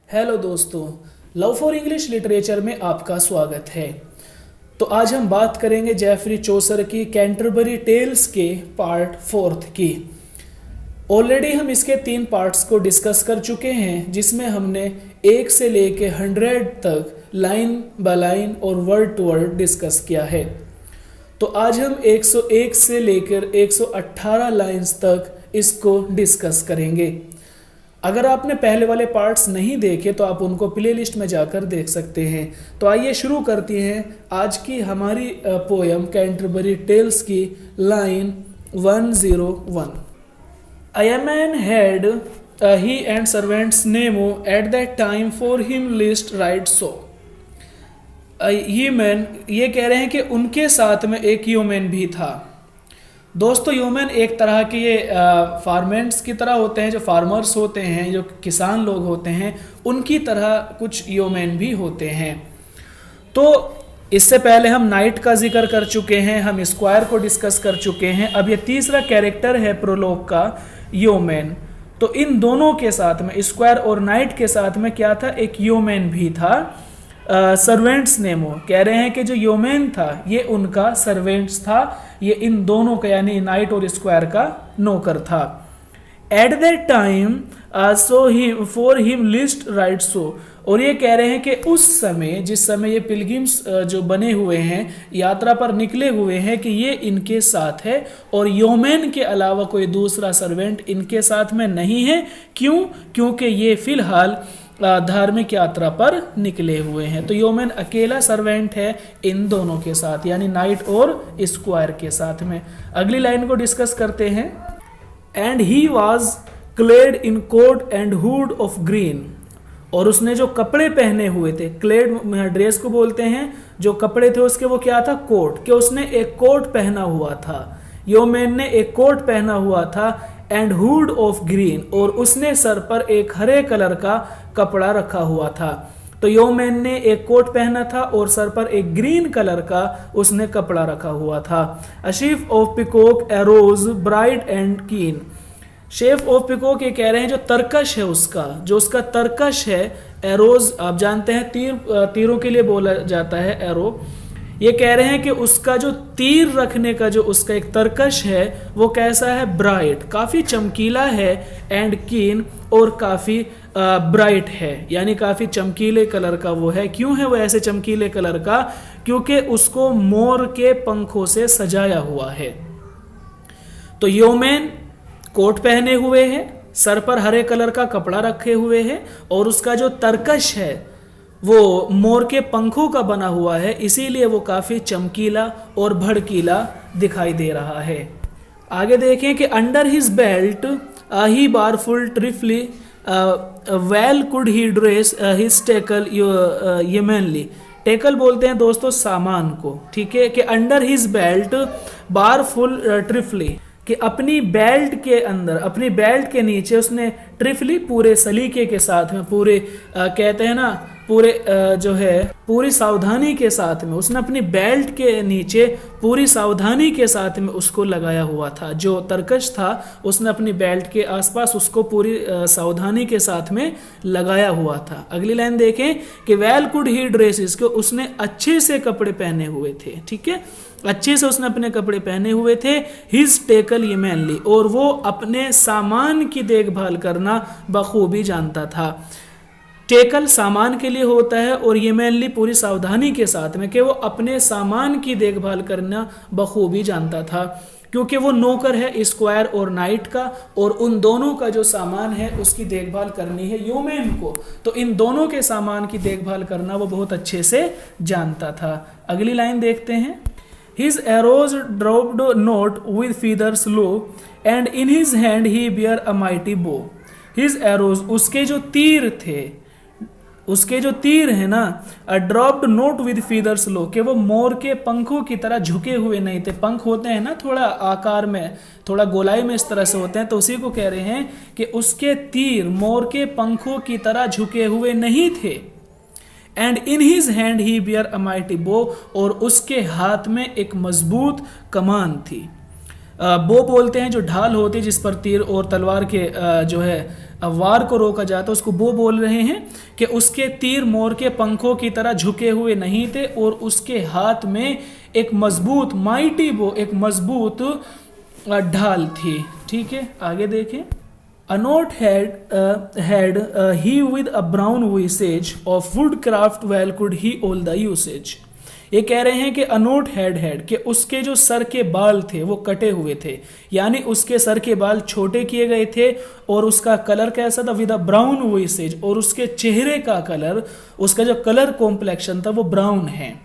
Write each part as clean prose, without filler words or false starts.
Hello दोस्तों, love for English literature में आपका स्वागत है। तो आज हम बात करेंगे जेफरी चौसर की कैंटरबरी टेल्स के पार्ट 4 की। ऑलरेडी हम इसके 3 पार्ट्स को डिस्कस कर चुके हैं, जिसमें हमने 1 से लेके 100 तक लाइन बाय लाइन और वर्ड टू वर्ड डिस्कस किया है। तो आज हम 101 से लेकर 118 लाइंस तक इसको डिस्कस करेंगे। अगर आपने पहले वाले पार्ट्स नहीं देखे तो आप उनको प्लेलिस्ट में जाकर देख सकते हैं। तो आइए शुरू करते हैं आज की हमारी पोयम कैंटरबरी टेल्स की line 101। A man had he and servants Nemo at that time for him least right so। ये मैन ये कह रहे हैं कि उनके साथ में एक ह्यूमन भी था। दोस्तों, ह्यूमन एक तरह के ये फार्मेंट्स की तरह होते हैं, जो फार्मर्स होते हैं, जो किसान लोग होते हैं, उनकी तरह कुछ ह्यूमन भी होते हैं। तो इससे पहले हम नाइट का जिक्र कर चुके हैं, हम स्क्वायर को डिस्कस कर चुके हैं। अब ये तीसरा कैरेक्टर है प्रोलोग का, ह्यूमन। तो इन दोनों के साथ में, स्क्वायर और नाइट के साथ में क्या था, एक ह्यूमन भी था। सर्वेंट्स नेमो कह रहे हैं कि जो ह्यूमन था ये उनका सर्वेंट्स था, ये इन दोनों का यानी नाइट और स्क्वायर का नौकर था। At that time so he for him list right so. और ये कह रहे हैं कि उस समय, जिस समय ये पिलग्रिम्स जो बने हुए हैं, यात्रा पर निकले हुए हैं, कि ये इनके साथ है और ह्यूमन के अलावा कोई दूसरा सर्वेंट इनके साथ में नहीं है। क्यों? क्योंकि ये फिलहाल धार्मिक यात्रा पर निकले हुए हैं। तो ह्यूमन अकेला सर्वेंट है इन दोनों के साथ, यानी नाइट और स्क्वायर के साथ में। अगली लाइन को डिस्कस करते हैं। And he was clad in coat and hood of green. और उसने जो कपड़े पहने हुए थे, क्लेड ड्रेस को बोलते हैं, जो कपड़े थे उसके वो क्या था, कोट, कि उसने एक कोट पहना हुआ था। ह्यूमन ने एक कोट पहना हुआ था। एंड हुड ऑफ ग्रीन, और उसने सर पर एक हरे कलर का कपड़ा रखा हुआ था। तो ह्यूमन ने एक कोट पहना था और सर पर एक ग्रीन कलर का उसने कपड़ा रखा हुआ था। A chef of peacock arrows bright and कीन। शेफ ऑफ पिकॉक ये कह रहे हैं जो तरकश है उसका, जो उसका तरकश है, एरोज आप जानते हैं तीरों के लिए बोला जाता है एरो। ये कह रहे हैं कि उसका जो तीर रखने का जो उसका एक तरकश है वो कैसा है, ब्राइट, काफ़ी चमकीला है, एंड कीन, और काफ़ी ब्राइट है, यानी काफ़ी चमकीले कलर का वो है। क्यों है वो ऐसे चमकीले कलर का? क्योंकि उसको मोर के पंखों से सजाया हुआ है। तो ह्यूमन कोट पहने हुए है, सर पर हरे कलर का कपड़ा रखे हुए है, और उसका जो तरकश है वो मोर के पंखों का बना हुआ है, इसीलिए वो काफ़ी चमकीला और भड़कीला दिखाई दे रहा है। आगे देखें कि under his belt he bar full thriftily well could he dress his tackle yeomanly. Tackle बोलते हैं दोस्तों सामान को, ठीक है, कि under his belt bar full thriftily, कि अपनी बेल्ट के अंदर, अपनी बेल्ट के नीचे उसने ट्रिफली, पूरे सलीके के साथ में, पूरे कहते हैं ना, पूरे जो है पूरी सावधानी के साथ में उसने अपनी बेल्ट के नीचे पूरी सावधानी के साथ में उसको लगाया हुआ था। जो तरकश था उसने अपनी बेल्ट के आसपास उसको पूरी सावधानी के साथ में लगाया हुआ था। अगली लाइन देखें कि वेल कुड ही ड्रेसेस, को उसने अच्छे से कपड़े पहने हुए थे, ठीक है, अच्छे से उसने अपने कपड़े पहने हुए थे। हिज टेकल येमेनली, और वो अपने सामान की देखभाल करना बखूबी जानता था। टेकल सामान के लिए होता है, और येमेनली पूरी सावधानी के साथ में, कि वो अपने सामान की देखभाल करना बखूबी जानता था, क्योंकि वो नौकर है स्क्वायर और नाइट का, और उन दोनों का जो सामान है उसकी देखभाल करनी है ह्यूमन को। तो इन दोनों के सामान की देखभाल करना वो बहुत अच्छे से जानता था। अगली लाइन देखते हैं। His arrows dropped not with feathers low, and in his hand he bare a mighty bow। His arrows, उसके जो तीर थे, उसके जो तीर है ना, ड्रॉप्ड नोट विद फीदर्स लो, कि वो मोर के पंखों की तरह झुके हुए नहीं थे। पंख होते हैं ना थोड़ा आकार में, थोड़ा गोलाई में इस तरह से होते हैं, तो उसी को कह रहे हैं कि उसके तीर मोर के पंखों की तरह झुके हुए नहीं थे। And in his hand he bear a mighty बो, और उसके हाथ में एक मजबूत कमान थी। बो बोलते हैं जो ढाल होती है जिस पर तीर और तलवार के जो है वार को रोका जाता, उसको वो बोल रहे हैं कि उसके तीर मोर के पंखों की तरह झुके हुए नहीं थे और उसके हाथ में एक मजबूत माइटी बो, एक मजबूत ढाल थी। ठीक है, आगे देखें। A note had he with a brown visage of woodcraft well could he all the usage। ये कह रहे हैं कि अनोट हेड कि उसके जो सर के बाल थे वो कटे हुए थे, यानी उसके सर के बाल छोटे किए गए थे और उसका कलर कैसा था, विद अ ब्राउन विसेज, और उसके चेहरे का कलर, उसका जो कलर कॉम्प्लेक्शन था वो ब्राउन है,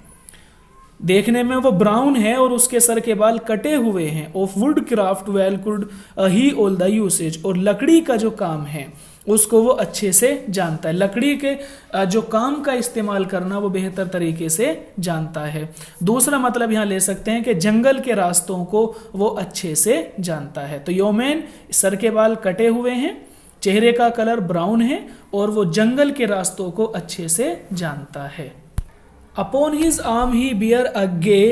देखने में वो ब्राउन है और उसके सर के बाल कटे हुए हैं। Of would craft well could he all the usage, और लकड़ी का जो काम है उसको वो अच्छे से जानता है, लकड़ी के जो काम का इस्तेमाल करना वो बेहतर तरीके से जानता है। दूसरा मतलब यहाँ ले सकते हैं कि जंगल के रास्तों को वो अच्छे से जानता है। तो योमेन सर के बाल कटे हुए हैं, चेहरे का कलर ब्राउन है और वो जंगल के रास्तों को अच्छे से जानता है। Upon his arm he bear a gay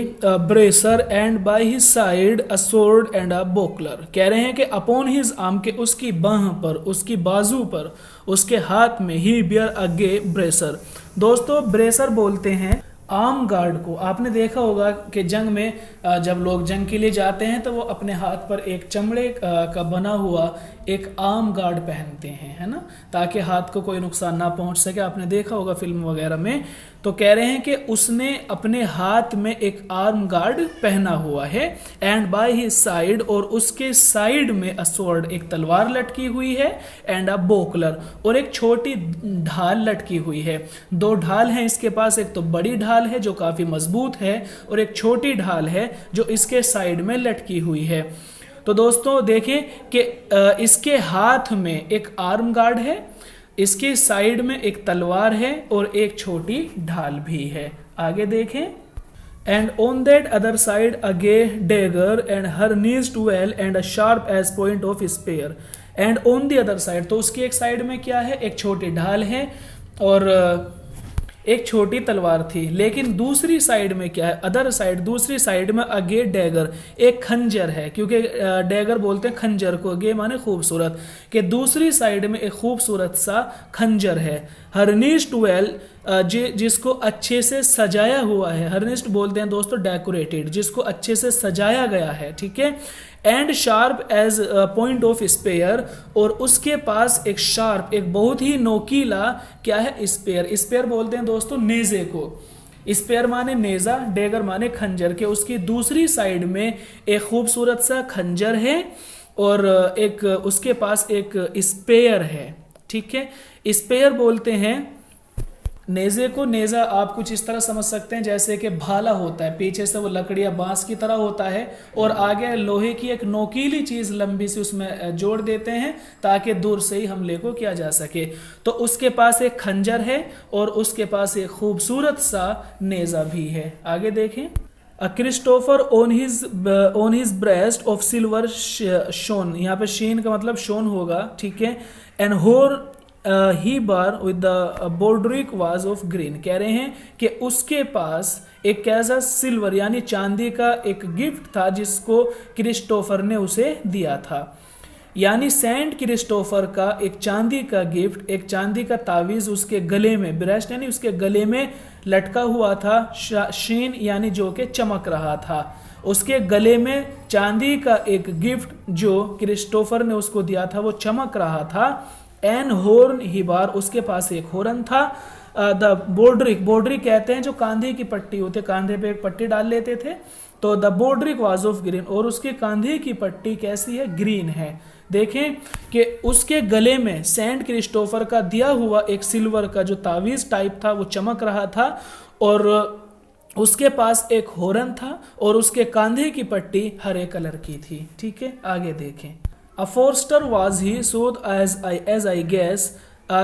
bracer and by his side a sword and a buckler। कह रहे हैं कि upon his arm, के उसकी बाह पर, उसकी बाजू पर, उसके हाथ में he bear a gay bracer। दोस्तों ब्रेसर बोलते हैं आर्म गार्ड को। आपने देखा होगा कि जंग में जब लोग जंग के लिए जाते हैं तो वो अपने हाथ पर एक चमड़े का बना हुआ एक आर्म गार्ड पहनते हैं, है ना, ताकि हाथ को कोई नुकसान ना पहुंच सके। आपने देखा होगा फिल्म वगैरह में। तो कह रहे हैं कि उसने अपने हाथ में एक आर्म गार्ड पहना हुआ है, एंड बाय हिज साइड, और उसके साइड में अ स्वॉर्ड, एक तलवार लटकी हुई है, एंड अ बोकलर, और एक छोटी ढाल लटकी हुई है। दो ढाल हैं इसके पास, एक तो बड़ी ढाल है जो काफी मजबूत है और एक छोटी ढाल है जो इसके साइड में लटकी हुई है। तो दोस्तों देखें कि इसके हाथ में एक आर्म गार्ड है, इसके साइड में एक तलवार है और एक छोटी ढाल भी है। आगे देखें। And on that other side a gay dagger and her knees too well and a sharp as point of spear. And on the other side, तो उसकी एक साइड में क्या है, एक छोटी ढाल है और एक छोटी तलवार थी। लेकिन दूसरी साइड में क्या है, अदर साइड, दूसरी साइड में अगे डैगर, एक खंजर है, क्योंकि डैगर बोलते हैं खंजर को, अगे माने खूबसूरत, कि दूसरी साइड में एक खूबसूरत सा खंजर है। हर्निस्ट वेल, जिसको अच्छे से सजाया हुआ है, हर्निस्ट बोलते हैं दोस्तों डेकोरेटेड, जिसको अच्छे से सजाया गया है, ठीक है। And sharp as point of spear, और उसके पास एक शार्प, एक बहुत ही नोकीला क्या है, स्पेयर। स्पेयर बोलते हैं दोस्तों नेजे को, स्पेयर माने नेजा, डेगर माने खंजर, के उसकी दूसरी साइड में एक खूबसूरत सा खंजर है और एक उसके पास एक स्पेयर है, ठीक है। स्पेयर बोलते हैं नेजे को। नेजा आप कुछ इस तरह समझ सकते हैं जैसे कि भाला होता है, पीछे से वो लकड़ी या बांस की तरह होता है और आगे लोहे की एक नोकीली चीज लंबी सी उसमें जोड़ देते हैं ताकि दूर से ही हमले को किया जा सके। तो उसके पास एक खंजर है और उसके पास एक खूबसूरत सा नेजा भी है। आगे देखें। Christopher on his breast of silver shown, यहाँ पे शीन का मतलब शोन होगा, ठीक है। And horn he bar with the baldric was of green, कह रहे हैं कि उसके पास एक कैसा सिल्वर यानी चांदी का एक गिफ्ट था जिसको क्रिस्टोफर ने उसे दिया था। यानी सेंट क्रिस्टोफर का एक चांदी का गिफ्ट, एक चांदी का तावीज उसके गले में, ब्रेस्ट यानी उसके गले में लटका हुआ था। शीन यानी जो कि चमक रहा था, उसके गले में चांदी का एक गिफ्ट जो क्रिस्टोफर ने उसको दिया था वो चमक रहा था। एन हॉर्न ही बार, उसके पास एक हॉर्न था। द बॉर्डरिक, बॉर्डरिक कहते हैं जो कांधे की पट्टी होती है, कांधे पे एक पट्टी डाल लेते थे। तो the baldric was of green, और उसके कांधे की पट्टी कैसी है, ग्रीन है। देखें कि उसके गले में सेंट क्रिस्टोफर का दिया हुआ एक सिल्वर का जो तावीज टाइप था वो चमक रहा था और उसके पास एक हॉर्न था और उसके कांधे की पट्टी हरे कलर की थी, ठीक है। आगे देखें। A forester was he, so as I guess,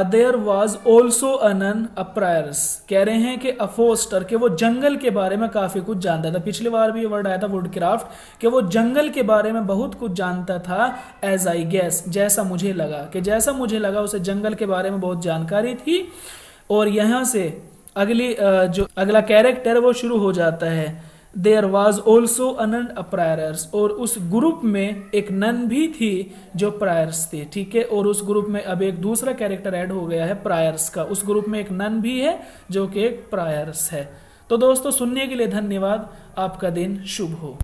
there was also a nun, a prioress। कह रहे हैं कि a forester, कि वो जंगल के बारे में काफी कुछ जानता था। पिछली बार भी ये वर्ड आया था वुडक्राफ्ट, कि वो जंगल के बारे में बहुत कुछ जानता था। as I guess, जैसा मुझे लगा, कि जैसा मुझे लगा उसे जंगल के बारे में बहुत जानकारी थी। और यहाँ से जो अगला कैरेक्टर वो शुरू हो जाता है। There was also a nun a prioress, और उस ग्रुप में एक नन भी थी जो प्रायर्स थी, ठीक है। और उस ग्रुप में अब एक दूसरा कैरेक्टर ऐड हो गया है प्रायर्स का, उस ग्रुप में एक नन भी है जो कि एक प्रायर्स है। तो दोस्तों सुनने के लिए धन्यवाद, आपका दिन शुभ हो।